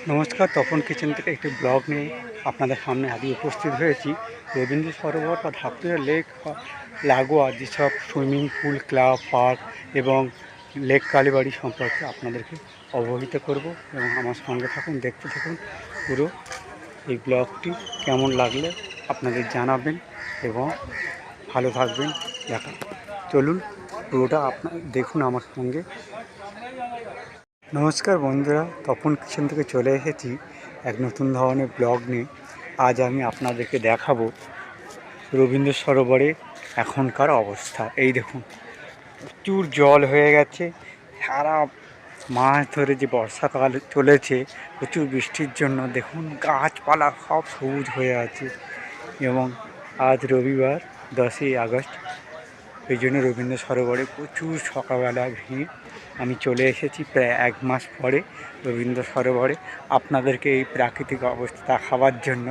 নমস্কার, তপন কিচেন থেকে একটি ব্লগ নিয়ে আপনাদের সামনে আজকে উপস্থিত হয়েছি। রবীন্দ্র সরোবর বা ঢাকুরিয়া লেক লাগোয়া যেসব সুইমিং পুল, ক্লাব, পার্ক এবং লেক কালীবাড়ি সম্পর্কে আপনাদেরকে অবহিত করব এবং আমার সঙ্গে থাকুন, দেখতে থাকুন। পুরো এই ব্লগটি কেমন লাগলে আপনাদের জানাবেন এবং ভালো থাকবেন। দেখা চলুন পুরোটা আপনার দেখুন আমার সঙ্গে। নমস্কার বন্ধুরা, তপন কিচেন থেকে চলে এসেছি এক নতুন ধরনের ব্লগ নিয়ে। আজ আমি আপনাদেরকে দেখাবো রবীন্দ্র সরোবরে এখনকার অবস্থা। এই দেখুন, প্রচুর জল হয়ে গেছে। সারা মাস ধরে যে বর্ষাকাল চলেছে, প্রচুর বৃষ্টির জন্য দেখুন গাছপালা সব সবুজ হয়ে আছে। এবং আজ রবিবার 10ই আগস্ট, এই জন্য রবীন্দ্র সরোবরে প্রচুর সকালবেলা ভিড়। আমি চলে এসেছি প্রায় 1 মাস পরে রবীন্দ্র সরোবরে আপনাদেরকে এই প্রাকৃতিক অবস্থা দেখাবার জন্য।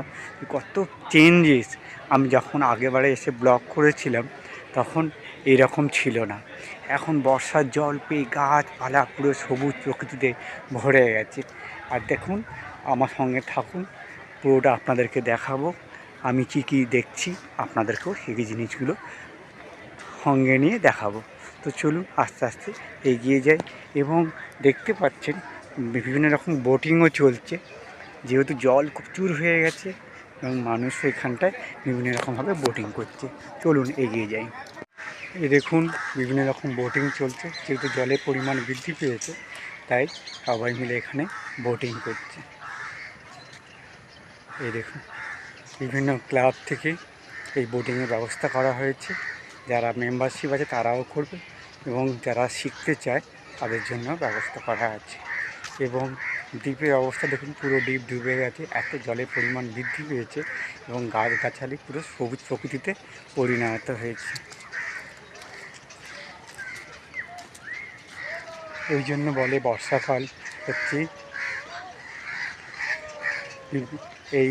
কত চেঞ্জেস! আমি যখন আগেবারে এসে ব্লগ করেছিলাম তখন এইরকম ছিল না। এখন বর্ষার জল পেয়ে গাছপালা পুরো সবুজ প্রকৃতিতে ভরে গেছে। আর দেখুন, আমার সঙ্গে থাকুন, পুরোটা আপনাদেরকে দেখাবো। আমি কি দেখছি আপনাদেরকেও সেই জিনিসগুলো সঙ্গে নিয়ে দেখাবো। তো চলুন আস্তে আস্তে এগিয়ে যাই। এবং দেখতে পাচ্ছেন বিভিন্ন রকম বোটিংও চলছে, যেহেতু জল প্রচুর হয়ে গেছে এবং মানুষ এখানটায় বিভিন্ন রকমভাবে বোটিং করছে। চলুন এগিয়ে যাই। এই দেখুন, বিভিন্ন রকম বোটিং চলছে। যেহেতু জলের পরিমাণ বৃদ্ধি পেয়েছে, তাই সবাই মিলে এখানে বোটিং করছে। এই দেখুন, বিভিন্ন ক্লাব থেকে এই বোটিংয়ের ব্যবস্থা করা হয়েছে। যারা মেম্বারশিপ আছে তারাও করবে এবং যারা শিখতে চায় তাদের জন্য ব্যবস্থা করা আছে। এবং দ্বীপের অবস্থা দেখুন, পুরো দ্বীপ ডুবে গেছে, এত জলের পরিমাণ বৃদ্ধি পেয়েছে এবং গাছগাছালি পুরো সবুজ প্রকৃতিতে পরিণত হয়েছে। এই জন্য বলে বর্ষাকাল হচ্ছে এই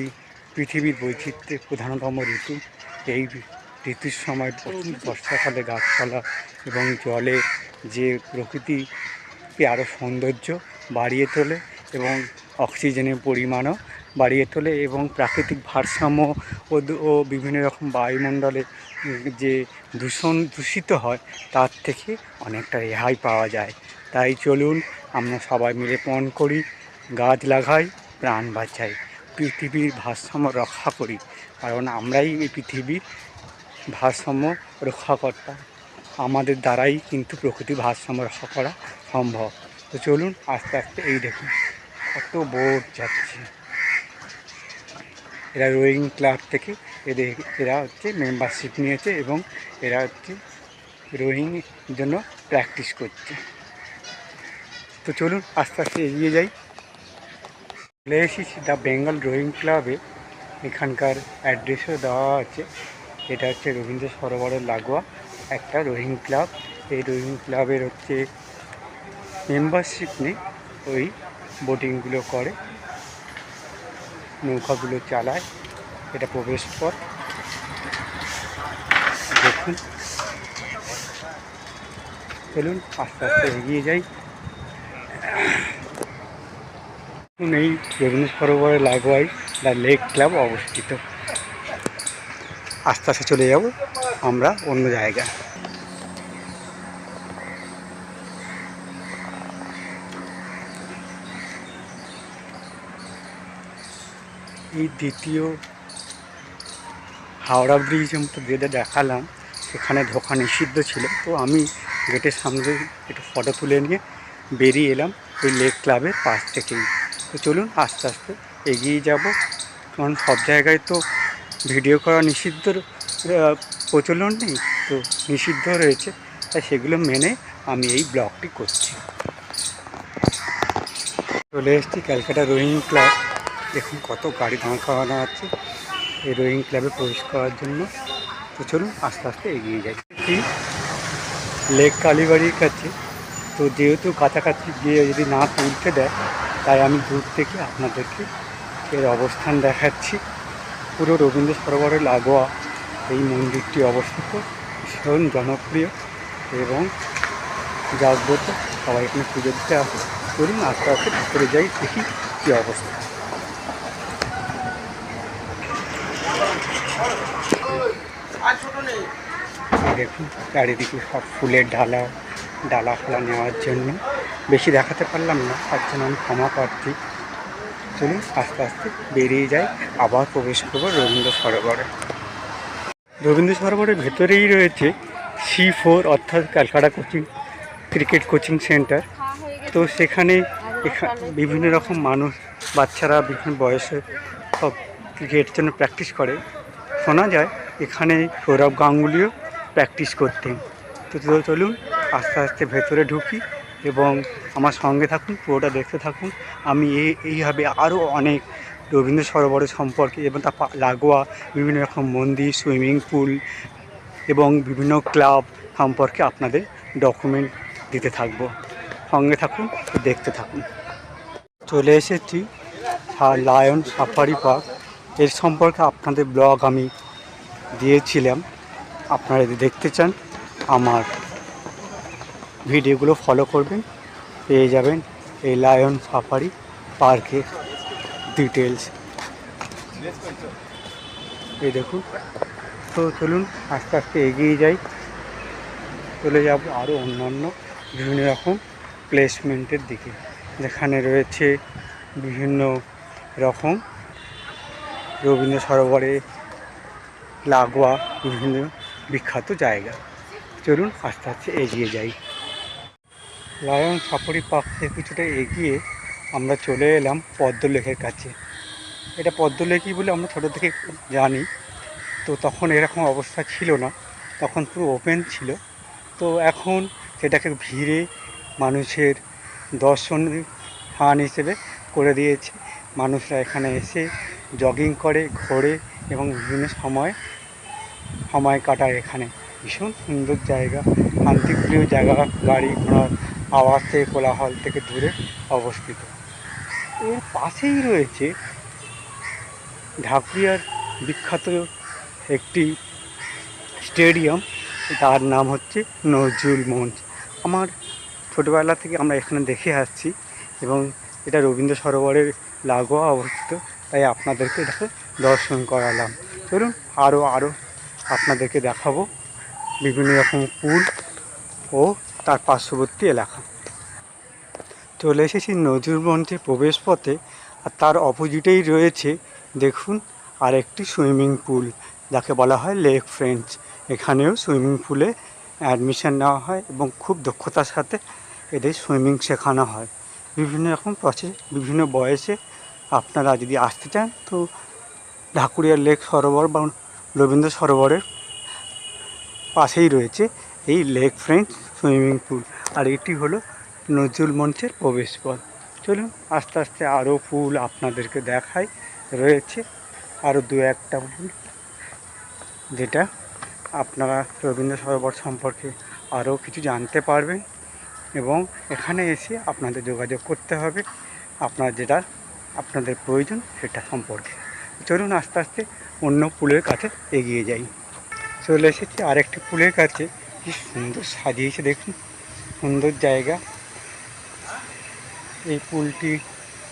পৃথিবীর বৈচিত্র্যের প্রধানতম ঋতু। এই ঋতুর সময় প্রচুর বর্ষাকালে গাছপালা এবং জলে যে প্রকৃতিকে আরও সৌন্দর্য বাড়িয়ে তোলে এবং অক্সিজেনের পরিমাণও বাড়িয়ে তোলে এবং প্রাকৃতিক ভারসাম্য ও বিভিন্ন রকম বায়ুমণ্ডলে যে দূষিত হয় তার থেকে অনেকটা রেহাই পাওয়া যায়। তাই চলুন আমরা সবাই মিলে পণ করি, গাছ লাগাই, প্রাণ বাঁচাই, পৃথিবীর ভারসাম্য রক্ষা করি। কারণ আমরাই এই পৃথিবীর ভারসাম্য রক্ষাকর্তা। আমাদের দ্বারাই কিন্তু প্রকৃতির ভারসাম্য রক্ষা করা সম্ভব। তো চলুন আস্তে আস্তে। এই দেখুন কত বোট যাচ্ছে। এরা রোয়িং ক্লাব থেকে এরা হচ্ছে মেম্বারশিপ নিয়েছে এবং এরা হচ্ছে রোয়িং জন্য প্র্যাকটিস করছে। তো চলুন আস্তে আস্তে এগিয়ে যাই। চলে এসেছি দ্য বেঙ্গল রোয়িং ক্লাবে। এখানকার অ্যাড্রেসও দেওয়া আছে। এটা হচ্ছে রবীন্দ্র সরোবরের লাগোয়া একটা রোয়িং ক্লাব। এই রোয়িং ক্লাবের হচ্ছে মেম্বারশিপ নেই, ওই বোটিংগুলো করে, নৌকাগুলো চালায়। এটা প্রবেশ পথ দেখুন। চলুন আস্তে আস্তে এগিয়ে যাই। এই রবীন্দ্র সরোবরের লাগোয়ায় দ্য লেক ক্লাব অবস্থিত। আস্তে আস্তে চলে যাব আমরা অন্য জায়গায়। এই দ্বিতীয় হাওড়া ব্রিজের মতো যেটা দেখালাম, সেখানে ঢোকা নিষিদ্ধ ছিল। তো আমি গেটের সামনে একটু ফটো তুলে নিয়ে বেরিয়ে এলাম ওই লেক ক্লাবের পাশ থেকেই। তো চলুন আস্তে আস্তে এগিয়ে যাব। কারণ সব জায়গায় তো ভিডিও করা নিষিদ্ধ প্রচলন নেই, তো নিষিদ্ধ রয়েছে, তাই সেগুলো মেনে আমি এই ব্লগটি করছি। চলে এসেছি ক্যালকাটা রোয়িং ক্লাব। দেখুন কত গাড়ি দাঁড় করানো আছে এই রোয়িং ক্লাবে প্রবেশ করার জন্য। তো চলুন আস্তে আস্তে এগিয়ে যাই। লেক কালীবাড়ির কাছে, তো যেহেতু কাছাকাছি গিয়ে যদি না তুলতে দেয়, তাই আমি দূর থেকে আপনাদেরকে এর অবস্থান দেখাচ্ছি। পুরো রবীন্দ্র সরোবরের লাগোয়া এই মন্দিরটি অবস্থিত, ভীষণ জনপ্রিয় এবং জাগ্রত। সবাই এখানে পুজো দিতে আসে। চলুন আস্তে আস্তে ভিতরে যাই, দেখি কী অবস্থা। দেখুন চারিদিকে সব ফুলের ডালা ফালা নেওয়ার জন্য বেশি দেখাতে পারলাম না, তার জন্য আমি ক্ষমা প্রার্থী। চলুন আস্তে আস্তে বেরিয়ে যাই, আবার প্রবেশ করবো রবীন্দ্র সরোবরে। রবীন্দ্র সরোবরের ভেতরেই রয়েছে C4 অর্থাৎ ক্যালকাটা ক্রিকেট কোচিং সেন্টার। তো সেখানে বিভিন্ন রকম মানুষ, বাচ্চারা বিভিন্ন বয়সে সব ক্রিকেটের জন্য প্র্যাকটিস করে। শোনা যায় এখানে সৌরভ গাঙ্গুলিও প্র্যাকটিস করতেন। তো চলুন আস্তে আস্তে ভেতরে ঢুকি এবং আমার সঙ্গে থাকুন, পুরোটা দেখতে থাকুন। আমি এইভাবে আরও অনেক রবীন্দ্র সরোবরের সম্পর্কে এবং তার লাগোয়া বিভিন্ন রকম মন্দির, সুইমিং পুল এবং বিভিন্ন ক্লাব সম্পর্কে আপনাদের ডকুমেন্ট দিতে থাকবো। সঙ্গে থাকুন, দেখতে থাকুন। চলে এসেছি লায়ন সাফারি পার্ক। এর সম্পর্কে আপনাদের ব্লগ আমি দিয়েছিলাম। আপনারা যদি দেখতে চান আমার ভিডিওগুলো ফলো করবেন, পেয়ে যাবেন এই লায়ন সাফারি পার্কের ডিটেলস। এই দেখুন। তো চলুন আস্তে আস্তে এগিয়ে যাই, চলে যাব আরও অন্যান্য বিভিন্ন রকম প্লেসমেন্টের দিকে, যেখানে রয়েছে বিভিন্ন রকম রবীন্দ্র সরোবরে লাগোয়া বিভিন্ন বিখ্যাত জায়গা। চলুন আস্তে আস্তে এগিয়ে যাই। লায়ন সাফারি পার্ক থেকে কিছুটা এগিয়ে আমরা চলে এলাম পদ্মলেকের কাছে। এটা পদ্মলেকই বলে আমরা ছোটো থেকে জানি। তো তখন এরকম অবস্থা ছিল না, তখন পুরো ওপেন ছিল। তো এখন সেটাকে ভিড়ে মানুষের দর্শন স্থান হিসেবে করে দিয়েছে। মানুষরা এখানে এসে জগিং করে, ঘোরে এবং বিভিন্ন সময় কাটায়। এখানে ভীষণ সুন্দর জায়গা, শান্তিপ্রিয় জায়গা, গাড়ি ঘোড়ার আওয়াজ থেকে, কোলাহল থেকে দূরে অবস্থিত। এর পাশেই রয়েছে ঢাকুরিয়ার বিখ্যাত একটি স্টেডিয়াম, তার নাম হচ্ছে নজরুল মঞ্চ। আমার ছোটোবেলা থেকে আমরা এখানে দেখে আসছি এবং এটা রবীন্দ্র সরোবরের লাগোয়া অবস্থিত, তাই আপনাদেরকে এটাকে দর্শন করালাম। চলুন আরও আপনাদেরকে দেখাবো বিভিন্ন রকম পুল ও তার পার্শ্ববর্তী এলাকা। চলে এসেছি নজরুল মঞ্চের প্রবেশ পথে, আর তার অপোজিটেই রয়েছে দেখুন আরেকটি সুইমিং পুল, যাকে বলা হয় লেক ফ্রেন্ডস। এখানেও সুইমিং পুলে অ্যাডমিশন নেওয়া হয় এবং খুব দক্ষতার সাথে এদের সুইমিং শেখানো হয়। বিভিন্ন রকম প্রসেস, বিভিন্ন বয়সে আপনারা যদি আসতে চান তো ঢাকুরিয়া লেক সরোবর বা রবীন্দ্র সরোবরের পাশেই রয়েছে এই লেক ফ্রেন্ডস সুইমিং পুল, আর এটি হলো নজরুল মঞ্চের প্রবেশপথ। চলুন আস্তে আস্তে আরও পুল আপনাদেরকে দেখাই। রয়েছে আরও দু একটা পুল, যেটা আপনারা রবীন্দ্র সরোবর সম্পর্কে আরও কিছু জানতে পারবেন এবং এখানে এসে আপনাদের যোগাযোগ করতে হবে যেটা আপনাদের প্রয়োজন সেটা সম্পর্কে। চলুন আস্তে আস্তে অন্য পুলের কাছে এগিয়ে যাই। চলে এসেছি আরেকটি পুলের কাছে, কি সুন্দর সাজিয়েছে দেখুন, সুন্দর জায়গা। এই পুলটি,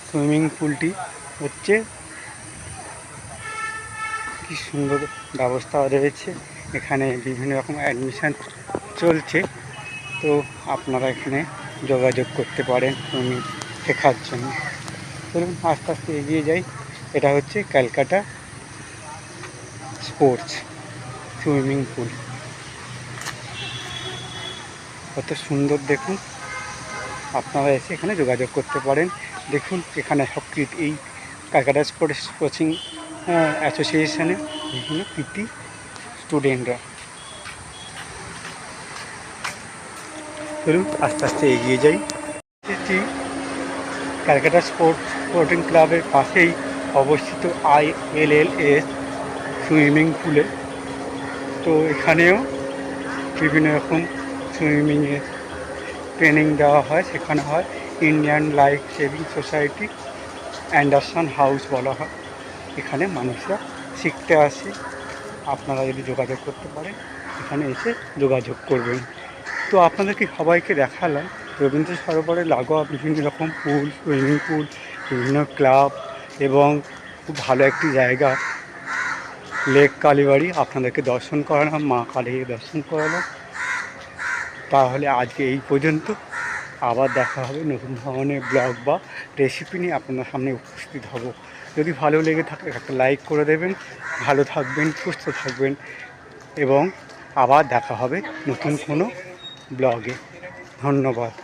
সুইমিং পুলটি হচ্ছে কি সুন্দর ব্যবস্থা রয়েছে। এখানে বিভিন্ন রকম অ্যাডমিশান চলছে, তো আপনারা এখানে যোগাযোগ করতে পারেন সুইমিং শেখার জন্য। চলুন আস্তে আস্তে এগিয়ে যাই। এটা হচ্ছে ক্যালকাটা স্পোর্টস সুইমিং পুল, কত সুন্দর দেখুন। আপনারা এসে এখানে যোগাযোগ করতে পারেন। দেখুন এখানে সব এই ক্যালকাটা স্পোর্টস কোচিং অ্যাসোসিয়েশনের বিভিন্ন কৃতি স্টুডেন্টরা। চলুন আস্তে আস্তে এগিয়ে যাই। এটি ক্যালকাটা স্পোর্টিং ক্লাবের পাশেই অবস্থিত ILLS সুইমিং পুলে। তো এখানেও বিভিন্ন রকম সুইমিংয়ের ট্রেনিং দেওয়া হয়, শেখানো হয়। Indian life saving society Anderson house বলা হয়। এখানে মানুষরা শিখতে আসে। আপনারা যদি যোগাযোগ করতে পারেন এখানে এসে যোগাযোগ করবেন। তো আপনাদেরকে সবাইকে দেখালাম রবীন্দ্র সরোবরে লাগোয়া বিভিন্ন রকম পুল, সুইমিং পুল বিভিন্ন ক্লাব এবং খুব ভালো একটি জায়গা লেক কালীবাড়ি আপনাদেরকে দর্শন করালাম, মা কালীকে দর্শন করালাম। তাহলে আজকে এই পর্যন্ত, আবার দেখা হবে নতুন ধরনের ব্লগ বা রেসিপি নিয়ে আপনার সামনে উপস্থিত হব। যদি ভালো লেগে থাকে একটা লাইক করে দেবেন। ভালো থাকবেন, সুস্থ থাকবেন এবং আবার দেখা হবে নতুন কোনো ব্লগে। ধন্যবাদ।